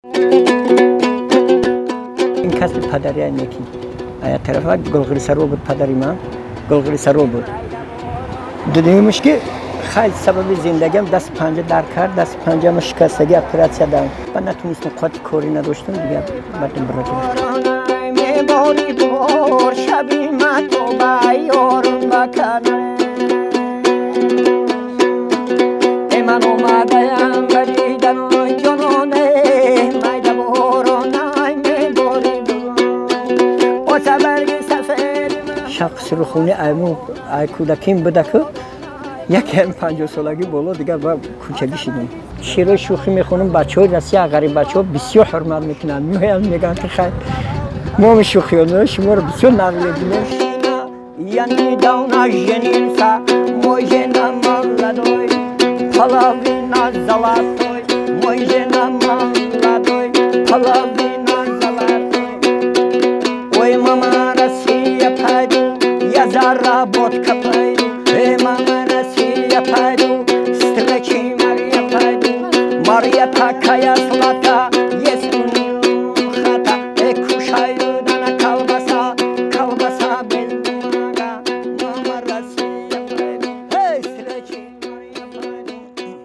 این کسب پدری اینکی از طرف گلگلی سرو بود پدری من گلگلی سرو بود دیدیمش که خیلی سبب زندگیم دست پنجه در کرد دست پنجه ما شکستگی اپراسیا دادم و نتونستم قوت کاری نداشتم دیگه بعدم برات میباری بور شبی ما تو بیارون بکنه من اومدم بریدن جنونه میده بورونای میباری بور برگ سفید شخص رو خونه ایمو ای کودکیم بوده که یکی هم 50 سالگی بالا دیگه با کوچگی شدیم شعر شوخی میخونم بچه‌های رسیه غریب بچه‌ها بسیار حرمت میکنن میگن که خیلی ما شوخیانه شما رو بسیار نقلیه گیلیم یعنی دانا جنینسا موجنا مالدوی پلاوینا زلاتوی موجنا مالدوی پلاوینا زلاتوی وی ماما رسیه پایدو یزارا بود کپایدو وی ماما رسیه پایدو سترکی ماریا پایدو ماریا تا کایا سلاتا